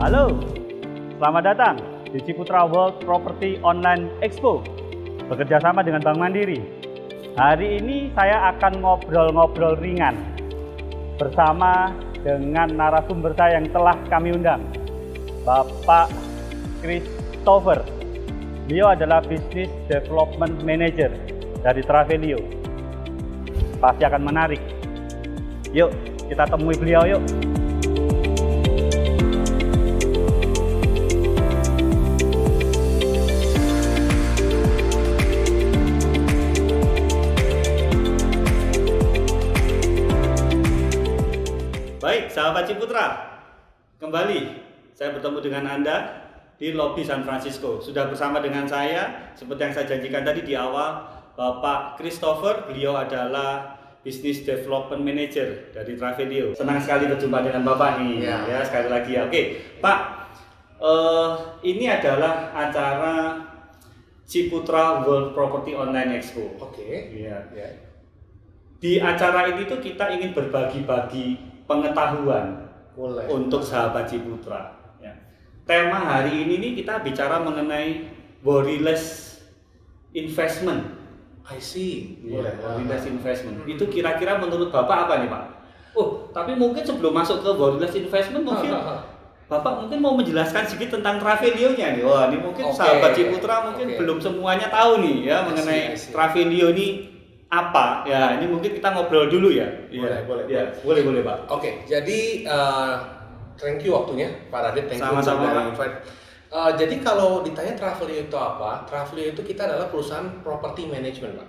Halo, selamat datang di Ciputra World Property Online Expo bekerja sama dengan Bank Mandiri. Hari ini saya akan ngobrol-ngobrol ringan bersama dengan narasumber saya yang telah kami undang, Bapak Christopher. Beliau adalah Business Development Manager dari Travelio. Pasti akan menarik. Yuk, kita temui beliau yuk. Baik, sahabat Ciputra, kembali saya bertemu dengan Anda di lobi San Francisco. Sudah bersama dengan saya, seperti yang saya janjikan tadi di awal, Bapak Christopher. Beliau adalah Business Development Manager dari Travelio. Senang sekali berjumpa dengan Bapak nih, ya sekali lagi ya. Oke, Pak, ini adalah acara Ciputra World Property Online Expo. Oke. Iya. Di acara ini tuh kita ingin berbagi-bagi pengetahuan untuk sahabat Ciputra. Ya. Tema hari ini nih kita bicara mengenai worryless investment. I see. Worryless investment. Itu kira-kira menurut Bapak apa nih, Pak? Oh, tapi mungkin sebelum masuk ke worryless investment mungkin Bapak mungkin mau menjelaskan sedikit tentang Travelio-nya nih. Wah, ini mungkin sahabat Ciputra mungkin belum semuanya tahu nih ya mengenai Travelio ini apa ya, ini mungkin kita ngobrol dulu ya. Boleh Pak. Oke, jadi thank you waktunya Pak Radit, thank you sama-sama invite. Jadi kalau ditanya Travelio itu apa, Travelio itu kita adalah perusahaan property management, Pak.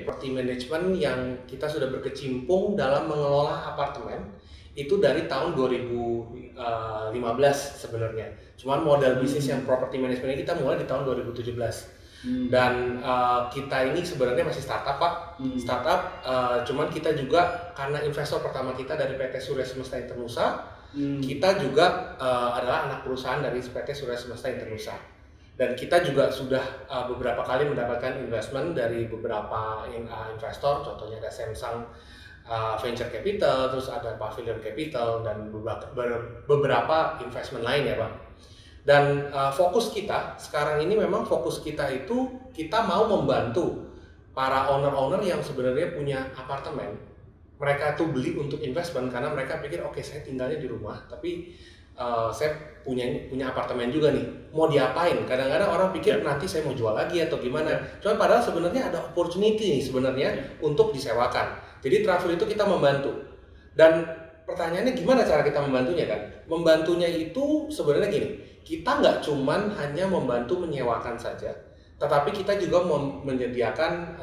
Property management yang kita sudah berkecimpung dalam mengelola apartemen itu dari tahun 2015 sebenarnya. Cuman modal bisnis yang property management ini kita mulai di tahun 2017. Dan kita ini sebenarnya masih startup, Pak. Startup, cuman kita juga karena investor pertama kita dari PT Surya Semesta Internusa, kita juga adalah anak perusahaan dari PT Surya Semesta Internusa. Dan kita juga sudah beberapa kali mendapatkan investment dari beberapa investor, contohnya ada Samsung Venture Capital, terus ada Pavilion Capital, dan beberapa investment lain ya, Pak. Dan fokus kita sekarang ini memang fokus kita itu kita mau membantu para owner-owner yang sebenarnya punya apartemen. Mereka tuh beli untuk investment karena mereka pikir oke, saya tinggalnya di rumah tapi saya punya apartemen juga nih, mau diapain? Kadang-kadang orang pikir nanti saya mau jual lagi atau gimana. Cuman padahal sebenarnya ada opportunity nih sebenarnya untuk disewakan. Jadi Travelio itu kita membantu. Dan pertanyaannya gimana cara kita membantunya kan? Membantunya itu sebenarnya gini. Kita nggak cuman hanya membantu menyewakan saja, tetapi kita juga menyediakan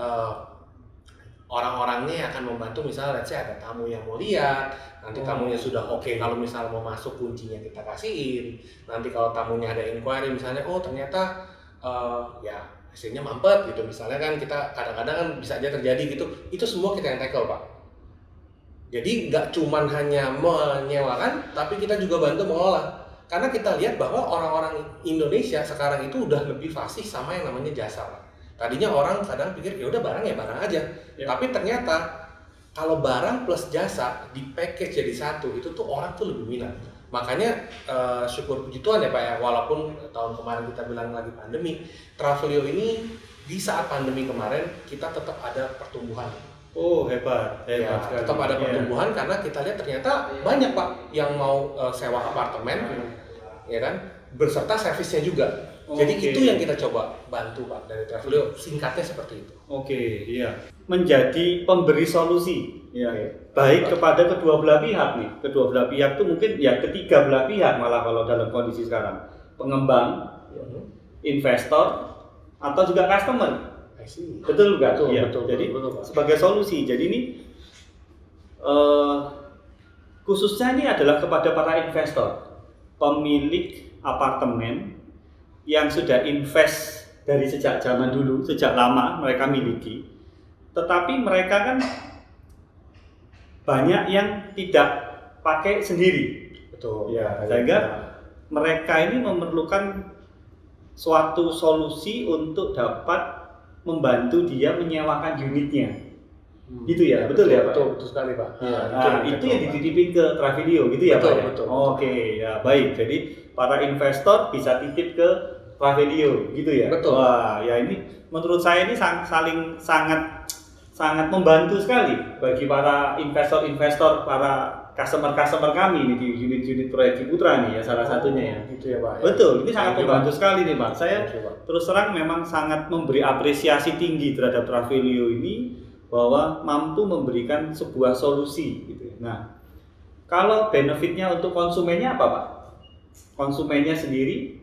orang-orangnya yang akan membantu. Misalnya, let's say ada tamu yang mau lihat, nanti tamunya sudah oke, kalau misalnya mau masuk kuncinya kita kasihin. Nanti kalau tamunya ada inquiry, misalnya, oh ternyata ya hasilnya mampet gitu, misalnya kan kita kadang-kadang kan bisa aja terjadi gitu. Itu semua kita yang tackle, Pak. Jadi nggak cuman hanya menyewakan, tapi kita juga bantu mengelola. Karena kita lihat bahwa orang-orang Indonesia sekarang itu udah lebih fasih sama yang namanya jasa. Tadinya orang kadang pikir ya udah barang ya barang aja. Tapi ternyata kalau barang plus jasa di package jadi satu, itu tuh orang tuh lebih minat. Makanya syukur puji Tuhan ya Pak ya, walaupun tahun kemarin kita bilang lagi pandemi, Travelio ini di saat pandemi kemarin kita tetap ada pertumbuhan. Oh hebat Ya, tetap ada pertumbuhan karena kita lihat ternyata banyak Pak yang mau sewa apartemen, ya kan, berserta servisnya juga. Jadi itu yang kita coba bantu Pak dari Travelio, singkatnya seperti itu. Menjadi pemberi solusi, baik kepada kedua belah pihak nih. Kedua belah pihak itu mungkin ya ketiga belah pihak malah kalau dalam kondisi sekarang, pengembang, investor, atau juga customer. Betul nggak? Betul. Jadi sebagai solusi. Jadi ini khususnya ini adalah kepada para investor, pemilik apartemen yang sudah invest dari sejak zaman dulu, sejak lama mereka miliki. Tetapi mereka kan banyak yang tidak pakai sendiri. Betul. Sehingga mereka ini memerlukan suatu solusi untuk dapat membantu dia menyewakan unitnya. Gitu ya, betul ya Pak? Betul sekali Pak. Itu yang dititipin ke Travelio gitu ya Pak? Betul. Oke, ya baik. Jadi para investor bisa titip ke Travelio gitu ya. Betul. Wah, ya ini menurut saya ini sangat membantu sekali bagi para investor-investor, para customer kami nih di unit-unit proyek Ciputra nih ya, salah satunya ya. Gitu ya Pak. Betul, ini sangat membantu sekali nih Pak. Saya Oke, Pak. terus terang memang sangat memberi apresiasi tinggi terhadap Travelio ini bahwa mampu memberikan sebuah solusi gitu. Nah, kalau benefitnya untuk konsumennya apa Pak? Konsumennya sendiri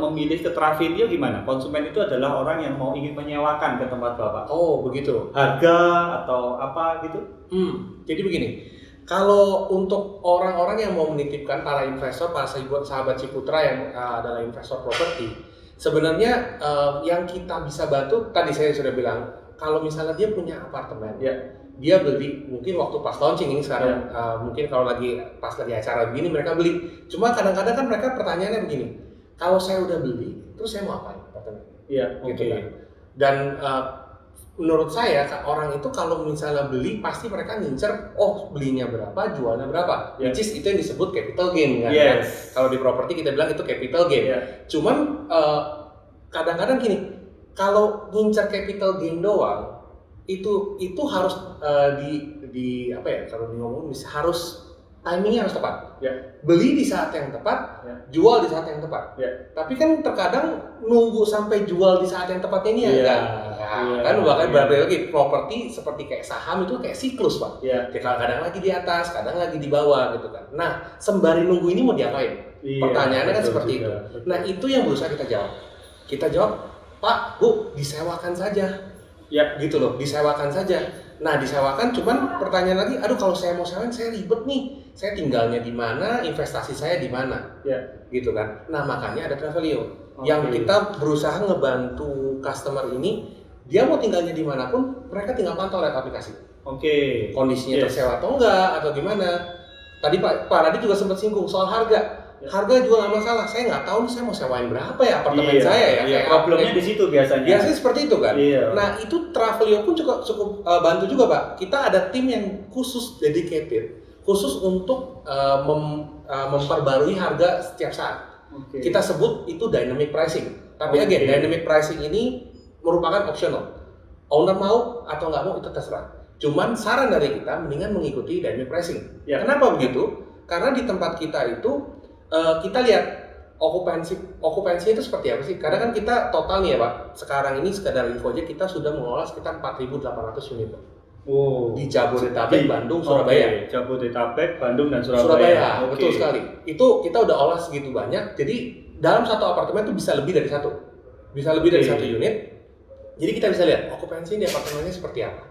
memilih ke Travelio gimana? Konsumen itu adalah orang yang ingin menyewakan ke tempat Bapak. Oh, begitu. Harga atau apa gitu? Jadi begini, kalau untuk orang-orang yang mau menitipkan, para investor, para sahabat Ciputra yang adalah investor properti, sebenarnya yang kita bisa bantu, tadi saya sudah bilang, kalau misalnya dia punya apartemen, Ya. dia beli mungkin waktu pas launching ini sekarang, mungkin kalau pas lagi acara begini mereka beli. Cuma kadang-kadang kan mereka pertanyaannya begini, kalau saya udah beli, terus saya mau apain apartemen? Iya, Gitu oke. kan. Dan menurut saya orang itu kalau misalnya beli pasti mereka ngincer, oh belinya berapa, jualnya berapa. Yeah. Which is itu yang disebut capital gain kan. Yes. Kalau di properti kita bilang itu capital gain. Yeah. Cuman kadang-kadang gini, kalau ngincer capital gain doang itu harus di apa ya, kalau ngomong harus timingnya harus tepat. Beli di saat yang tepat, jual di saat yang tepat. Tapi kan terkadang nunggu sampai jual di saat yang tepatnya ini kan bahkan berbeda lagi. Properti seperti kayak saham itu kayak siklus Pak. Kadang lagi di atas, kadang lagi di bawah gitu kan. Nah, sembari nunggu ini mau diapain? Pertanyaannya kan seperti itu. Nah, itu yang berusaha kita jawab. Kita jawab, Pak, Bu, disewakan saja. Gitu loh, disewakan saja. Nah, disewakan, cuman pertanyaan lagi, aduh kalau saya mau sewain saya ribet nih. Saya tinggalnya di mana, investasi saya di mana. Gitu kan. Nah, makanya ada Travelio. Yang kita berusaha ngebantu customer ini, dia mau tinggalnya dimanapun, mereka tinggal pantau lewat aplikasi. Kondisinya tersewa atau enggak, atau gimana. Tadi Pak Radi juga sempat singgung soal harga. Harga juga nggak masalah, saya nggak tahu nih saya mau sewain berapa ya apartemen saya ya. Problemnya di situ biasanya. Biasanya seperti itu kan. Iya. Nah itu Travelio pun cukup bantu juga Pak. Kita ada tim yang khusus dedicated, khusus untuk memperbarui harga setiap saat. Kita sebut itu dynamic pricing. Tapi again, dynamic pricing ini merupakan optional. Owner mau atau nggak mau itu terserah. Cuman saran dari kita mendingan mengikuti dynamic pricing. Kenapa begitu? Karena di tempat kita itu kita lihat okupansi itu seperti apa sih? Karena kan kita total nih ya Pak, sekarang ini sekedar info aja kita sudah mengelola sekitar 4.800 unit Pak. Di Jabodetabek, Bandung, Surabaya. Jabodetabek, Bandung dan Surabaya. Betul sekali. Itu kita udah olah segitu banyak. Jadi dalam satu apartemen itu bisa lebih dari satu. Bisa lebih dari satu unit. Jadi kita bisa lihat okupansi di apartemennya seperti apa.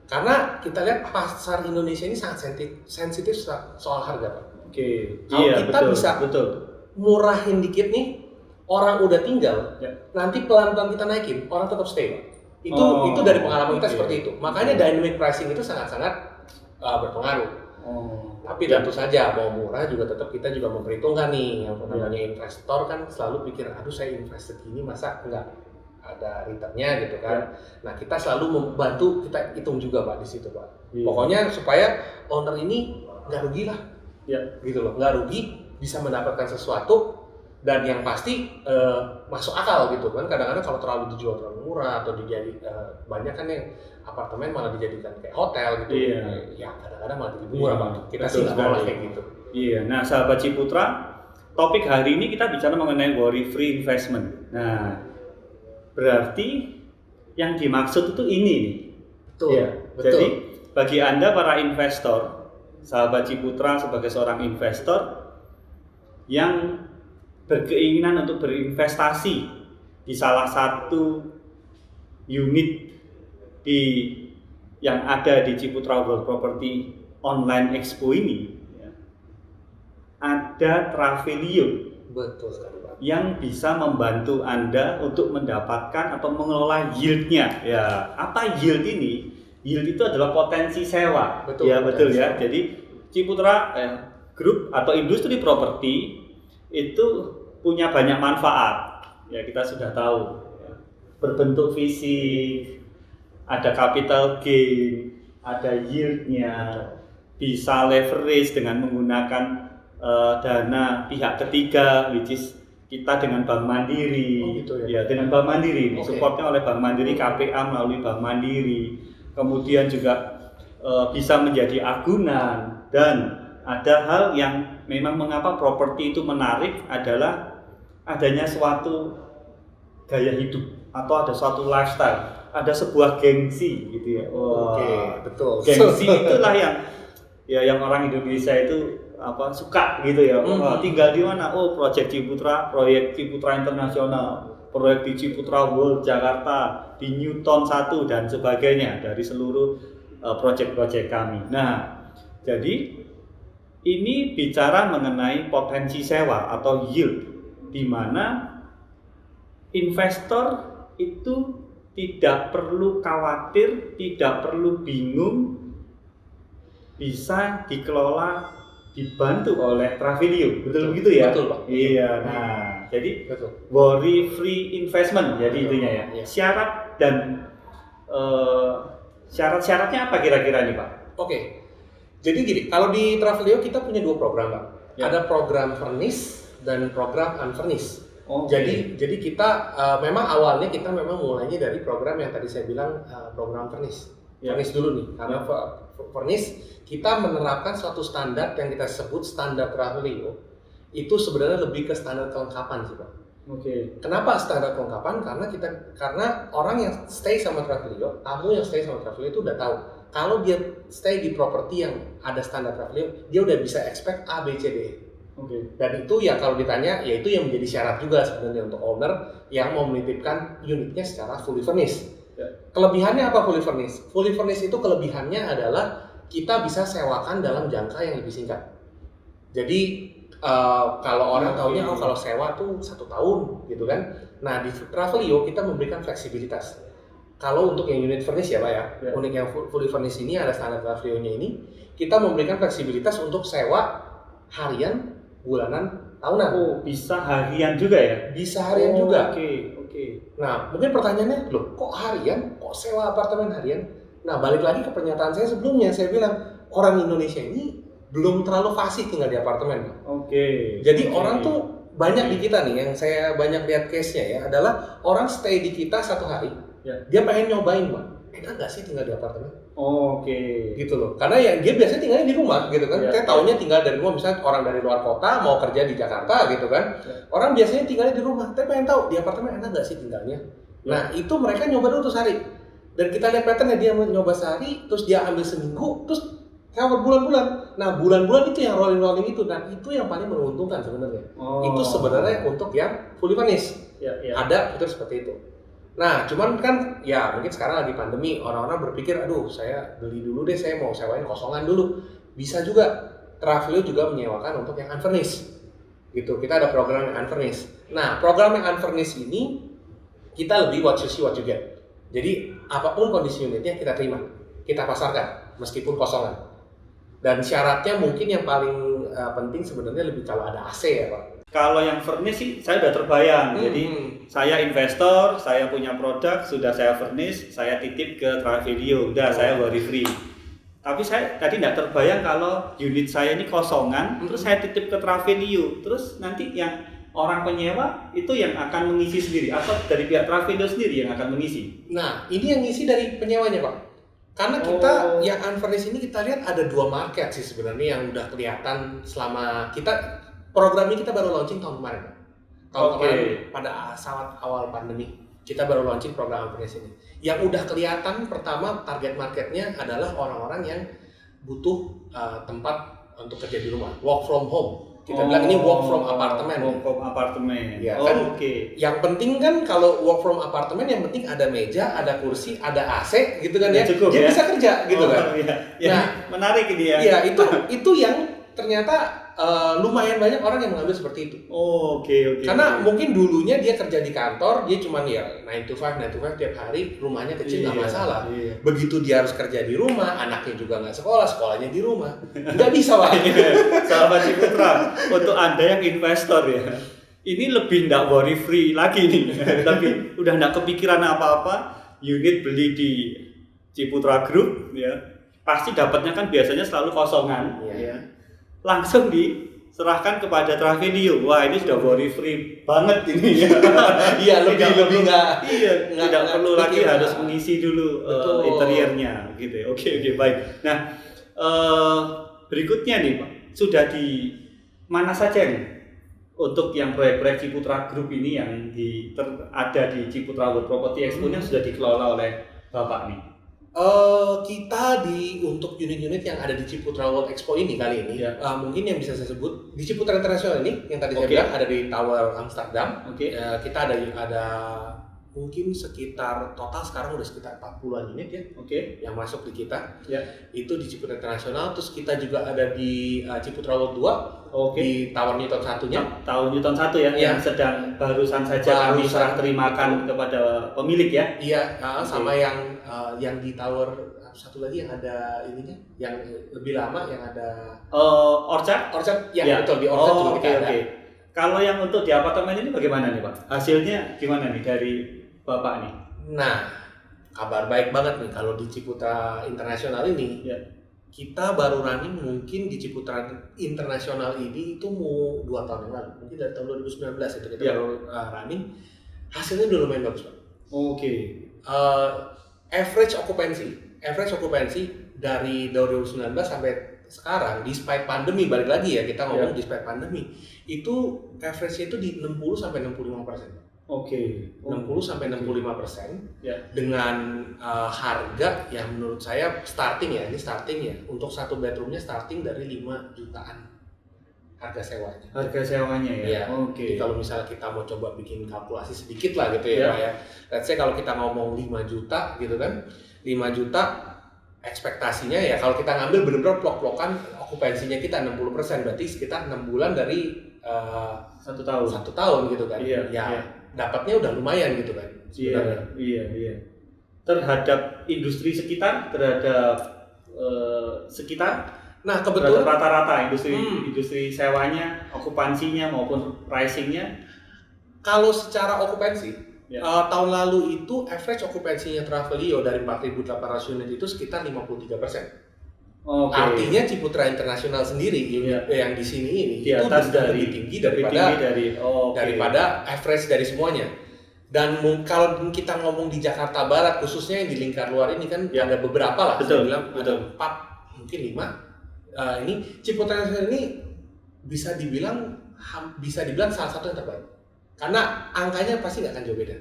Karena kita lihat pasar Indonesia ini sangat sensitif soal harga Pak. Kalau kita bisa murahin dikit nih, orang udah tinggal, nanti pelan-pelan kita naikin, orang tetap stay. Itu dari pengalaman kita seperti itu. Makanya dynamic pricing itu sangat-sangat berpengaruh. Tapi tentu saja mau murah juga tetap kita juga memperhitungkan nih, yang namanya investor kan selalu pikir, aduh saya invest segini masa enggak ada returnnya gitu kan. Nah kita selalu membantu, kita hitung juga Pak di situ Pak. Pokoknya supaya owner ini nggak rugi lah. Gitu loh, nggak rugi, bisa mendapatkan sesuatu dan yang pasti masuk akal gitu kan. Kadang-kadang kalau terlalu dijual terlalu murah atau banyak kan yang apartemen malah dijadikan kayak hotel gitu. Ya kadang-kadang malah jadi murah Pak. Kita sih nggak mau lah kayak gitu. Nah sahabat Ciputra, topik hari ini kita bicara mengenai worry free investment. Nah berarti yang dimaksud itu ini nih. Betul. Jadi bagi Anda para investor, sahabat Ciputra sebagai seorang investor yang berkeinginan untuk berinvestasi di salah satu unit yang ada di Ciputra World Property Online Expo ini, ada Travelio. Betul sekali Pak. Yang bisa membantu Anda untuk mendapatkan atau mengelola yield-nya. Apa yield ini? Yield itu adalah potensi sewa. Betul ya. Jadi Ciputra Group atau industri properti itu punya banyak manfaat. Kita sudah tahu. Berbentuk fisik, ada capital gain, ada yield-nya, bisa leverage dengan menggunakan dana pihak ketiga, which is kita dengan Bank Mandiri. Oh, gitu ya? Ya, dengan Bank Mandiri. Okay. Supportnya oleh Bank Mandiri, KPA melalui Bank Mandiri. Kemudian juga bisa menjadi agunan, dan ada hal yang memang mengapa properti itu menarik adalah adanya suatu gaya hidup atau ada suatu lifestyle, ada sebuah gengsi gitu ya. Oke, betul. Gengsi itulah yang orang Indonesia itu suka gitu ya. Tinggal di mana? Oh, proyek Ciputra Internasional, proyek di Ciputra World Jakarta, di Newton 1 dan sebagainya dari seluruh proyek-proyek kami. Nah, jadi ini bicara mengenai potensi sewa atau yield, di mana investor itu tidak perlu khawatir, tidak perlu bingung, bisa dikelola, dibantu oleh Travelio. Betul begitu ya? Betul, Pak. Iya. Nah, jadi Betul. worry free investment jadi intinya ya. Iya. Syarat dan syarat-syaratnya apa kira-kira nih, Pak? Oke. Jadi gini, kalau di Travelio kita punya 2 program, Pak. Ya. Ada program furnish dan program unfurnished. Oh, Jadi kita memang awalnya kita memang mulainya dari program yang tadi saya bilang program furnish. Ya. Furnish dulu nih, karena furnish kita menerapkan suatu standar yang kita sebut standar Travelio. Itu sebenarnya lebih ke standar kelengkapan sih, Pak. Oke. Kenapa standar kelengkapan? Karena orang yang stay sama Travelio, tamu yang stay sama Travelio itu udah tahu kalau dia stay di properti yang ada standar Travelio, dia udah bisa expect A, B, C, D. Oke. Dan itu ya kalau ditanya, ya itu yang menjadi syarat juga sebenarnya untuk owner yang mau menitipkan unitnya secara fully furnished. Ya. Kelebihannya apa fully furnished? Fully furnished itu kelebihannya adalah kita bisa sewakan dalam jangka yang lebih singkat. Jadi kalau orang taunya kalau sewa tuh 1 tahun gitu kan. Nah di Travelio kita memberikan fleksibilitas. Kalau untuk yang unit furnish ya Pak ya, unit yang fully furnish ini ada standar Travelio-nya ini, kita memberikan fleksibilitas untuk sewa harian, bulanan, tahunan. Oh, bisa harian juga ya? Bisa harian juga. Oke. Nah, mungkin pertanyaannya, loh kok harian? Kok sewa apartemen harian? Nah, balik lagi ke pernyataan saya sebelumnya, saya bilang orang Indonesia ini belum terlalu fasih tinggal di apartemen. Oke. Jadi orang tuh banyak di kita nih, yang saya banyak lihat case-nya ya, adalah orang stay di kita 1 hari, dia pengen nyobain, Pak. Enak nggak sih tinggal di apartemen? Oke. Gitu loh. Karena ya dia biasanya tinggalnya di rumah gitu kan. Saya taunya tinggal dari rumah, misalnya orang dari luar kota mau kerja di Jakarta gitu kan. Orang biasanya tinggalnya di rumah, tapi pengen tahu di apartemen enak nggak sih tinggalnya. Nah itu mereka nyoba dulu tuh sehari. Dan kita lihat patternnya, dia nyoba sehari, terus dia ambil seminggu, terus sewa berbulan-bulan. Nah bulan-bulan itu yang rolling itu, dan itu yang paling menguntungkan sebenarnya. Itu sebenarnya untuk yang fully furnished. Ada fitur seperti itu. Nah, cuman kan ya mungkin sekarang lagi pandemi, orang-orang berpikir, aduh saya beli dulu deh, saya mau sewain kosongan dulu. Bisa juga, Travelio juga menyewakan untuk yang unfurnished. Gitu, kita ada program yang unfurnished. Nah, program yang unfurnished ini, kita lebih what you see, what you get. Jadi, apapun kondisi unitnya kita terima, kita pasarkan, meskipun kosongan. Dan syaratnya mungkin yang paling penting sebenarnya lebih kalau ada AC ya Pak. Kalau yang furnish sih saya udah terbayang. Jadi saya investor, saya punya produk, sudah saya furnish, saya titip ke Travelio, udah saya worry free. Tapi saya tadi nggak terbayang kalau unit saya ini kosongan, terus saya titip ke Travelio, terus nanti yang orang penyewa itu yang akan mengisi sendiri, atau dari pihak Travelio sendiri yang akan mengisi? Nah, ini yang ngisi dari penyewanya Pak. Karena kita yang unfurnished ini kita lihat ada 2 market sih sebenarnya yang udah kelihatan selama program ini kita baru launching tahun kemarin. Kemarin pada saat awal pandemi kita baru launching program unfurnished ini. Yang udah kelihatan pertama target marketnya adalah orang-orang yang butuh tempat untuk kerja di rumah, work from home. Kita bilang ini work from apartemen. Work from apartemen. Ya, kan? Yang penting kan kalau work from apartemen yang penting ada meja, ada kursi, ada AC gitu kan ya. Cukup, dia bisa kerja gitu kan. Ya, nah, menarik ini ya. Iya, itu yang ternyata lumayan banyak orang yang mengambil seperti itu. Oke. Karena mungkin dulunya dia kerja di kantor, dia cuma ya 9 to 5 tiap hari, rumahnya kecil nggak masalah. Begitu dia harus kerja di rumah, anaknya juga nggak sekolah, sekolahnya di rumah, nggak bisa Pak. Sahabat Ciputra, untuk Anda yang investor ya, ini lebih nggak worry free lagi nih. Tapi udah nggak kepikiran apa-apa, unit beli di Ciputra Group ya, pasti dapatnya kan biasanya selalu kosongan ya. Langsung serahkan kepada Travelio. Wah, ini sudah worry free banget ini ya. Iya, lebih nggak. Iya, tidak perlu lagi ya. harus mengisi dulu interiornya gitu ya. Oke, baik. Nah, berikutnya nih Pak, sudah di mana saja nih untuk yang proyek-proyek Ciputra Group ini yang ada di Ciputra World Property Expo yang sudah dikelola oleh Bapak nih? Kita untuk unit-unit yang ada di Ciputra World Expo ini kali ini, mungkin yang bisa saya sebut di Ciputra Internasional ini yang tadi saya bilang ada di Tower Amsterdam. Kita ada mungkin sekitar total sekarang udah sekitar 40-an unit ya. Yang masuk di kita. Itu di Ciputra Internasional. Terus kita juga ada di Ciputra World 2 di Tower Newton 1-nya. Tower Newton 1 ya, yang sedang barusan saja kami serah terimakan kepada pemilik ya. Iya, sama yang di tower satu lagi yang ada ininya, yang lebih lama yang ada Orchard ya. Betul, di Orchard juga kita ada. Kalau yang untuk di apartemen ini bagaimana nih Pak? Hasilnya gimana nih dari Bapak nih? Nah, kabar baik banget nih kalau di Ciputra Internasional ini. Kita baru running mungkin di Ciputra Internasional ini itu mau 2 tahun yang lalu, mungkin dari tahun 2019 itu kita baru running. Hasilnya udah lumayan bagus Pak. Average occupancy dari 2019 sampai sekarang, despite pandemi, balik lagi ya kita ngomong despite pandemi, itu average-nya itu di 60 sampai 65%. 60 sampai 65% dengan harga yang menurut saya starting ya untuk 1 bedroomnya starting dari 5 jutaan harga sewanya ya. Jadi kalau misalnya kita mau coba bikin kalkulasi sedikit lah gitu ya Pak ya. Let's say kalau kita ngomong 5 juta gitu kan, 5 juta ekspektasinya ya kalau kita ngambil benar-benar plok-plokan okupansinya kita 60%, berarti sekitar 6 bulan dari 1 tahun gitu kan. Dapatnya udah lumayan gitu kan sebenarnya. Iya. Terhadap industri sekitar, nah kebetulan rata-rata industri sewanya, okupansinya maupun pricingnya. Kalau secara okupansi tahun lalu itu average okupansinya Travelio dari 4.800 unit itu sekitar 53%. Artinya Ciputra Internasional sendiri yang di sini ini di atas lebih tinggi daripada average dari semuanya. Dan kalau kita ngomong di Jakarta Barat khususnya yang di lingkar luar ini kan ada beberapa lah. Saya bilang ada 4 mungkin 5. Ini Ciputra Internasional ini bisa dibilang salah satu yang terbaik. Karena angkanya pasti nggak akan jauh beda.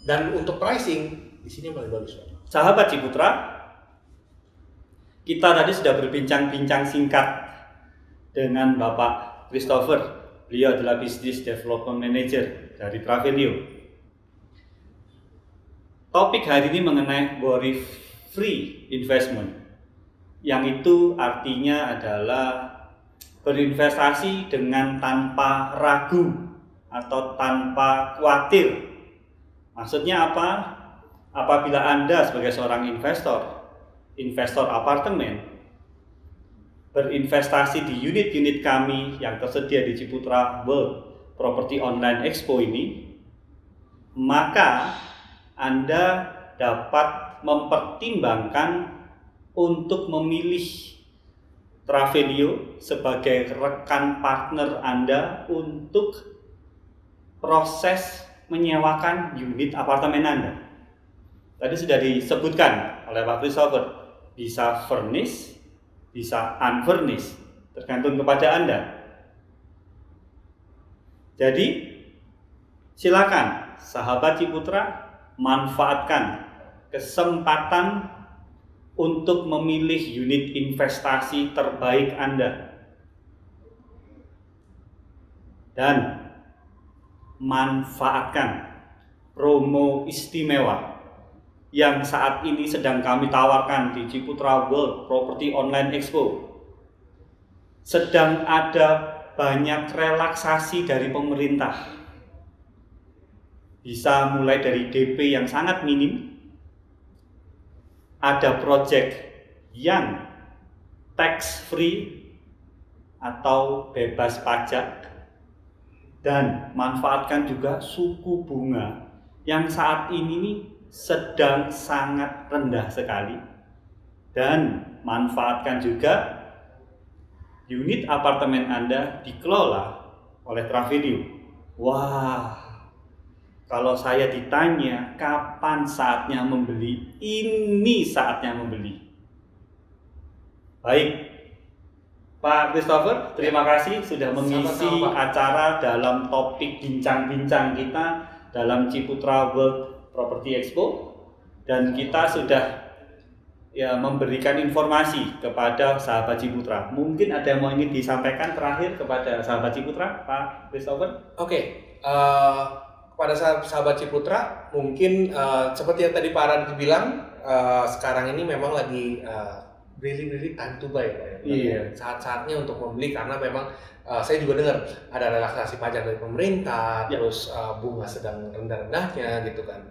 Dan untuk pricing di sini yang paling bagus. Sahabat Ciputra, kita tadi sudah berbincang-bincang singkat dengan Bapak Christopher. Beliau adalah Business Development Manager dari Travelio. Topik hari ini mengenai worry free investment. Yang itu artinya adalah berinvestasi dengan tanpa ragu atau tanpa khawatir. Maksudnya apa? Apabila Anda sebagai seorang investor apartemen berinvestasi di unit-unit kami yang tersedia di Ciputra World Property Online Expo ini, maka Anda dapat mempertimbangkan untuk memilih Travelio sebagai rekan partner Anda untuk proses menyewakan unit apartemen Anda. Tadi sudah disebutkan oleh Pak Christopher, bisa furnish, bisa unfurnished, tergantung kepada Anda. Jadi, silakan sahabat Ciputra manfaatkan kesempatan untuk memilih unit investasi terbaik Anda. Dan manfaatkan promo istimewa yang saat ini sedang kami tawarkan di Ciputra World Property Online Expo. Sedang ada banyak relaksasi dari pemerintah. Bisa mulai dari DP yang sangat minim, ada project yang tax free atau bebas pajak, dan manfaatkan juga suku bunga yang saat ini nih sedang sangat rendah sekali, dan manfaatkan juga unit apartemen Anda dikelola oleh Travelio. Wah, kalau saya ditanya kapan saatnya membeli, ini saatnya membeli. Baik, Pak Christopher, terima kasih sudah mengisi Sama-sama, Pak. acara dalam topik bincang-bincang kita dalam Ciputra World Property Expo, dan kita sudah memberikan informasi kepada sahabat Ciputra. Mungkin ada yang mau ingin disampaikan terakhir kepada sahabat Ciputra, Pak Christopher? Oke, kepada sahabat Ciputra, mungkin seperti yang tadi Pak Radit bilang, sekarang ini memang lagi really time to buy, Pak. Iya. Saat-saatnya untuk membeli, karena memang saya juga dengar ada relaksasi pajak dari pemerintah, terus bunga sedang rendah-rendahnya gitu kan.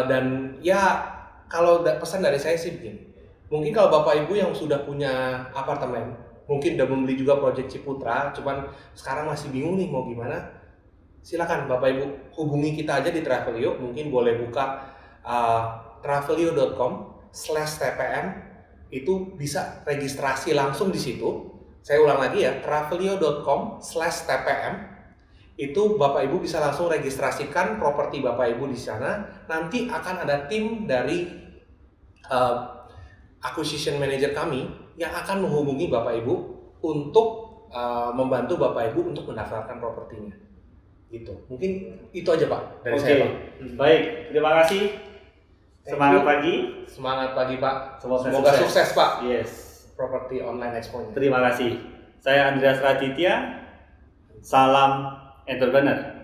Dan ya kalau pesan dari saya sih begini, mungkin kalau Bapak Ibu yang sudah punya apartemen, mungkin udah membeli juga proyek Ciputra, cuman sekarang masih bingung nih mau gimana, silakan Bapak Ibu hubungi kita aja di Travelio. Mungkin boleh buka travelio.com/tpm, itu bisa registrasi langsung di situ. Saya ulang lagi ya, travelio.com/tpm. Itu Bapak Ibu bisa langsung registrasikan properti Bapak Ibu di sana. Nanti akan ada tim dari acquisition manager kami yang akan menghubungi Bapak Ibu untuk membantu Bapak Ibu untuk mendaftarkan propertinya. Gitu. Mungkin itu aja Pak dari saya, Pak. Baik, terima kasih. Semangat pagi. Semangat pagi, Pak. Semoga sukses, Pak. Yes. Properti online expo-nya. Terima kasih. Saya Andreas Raditya. Salam entrepreneur.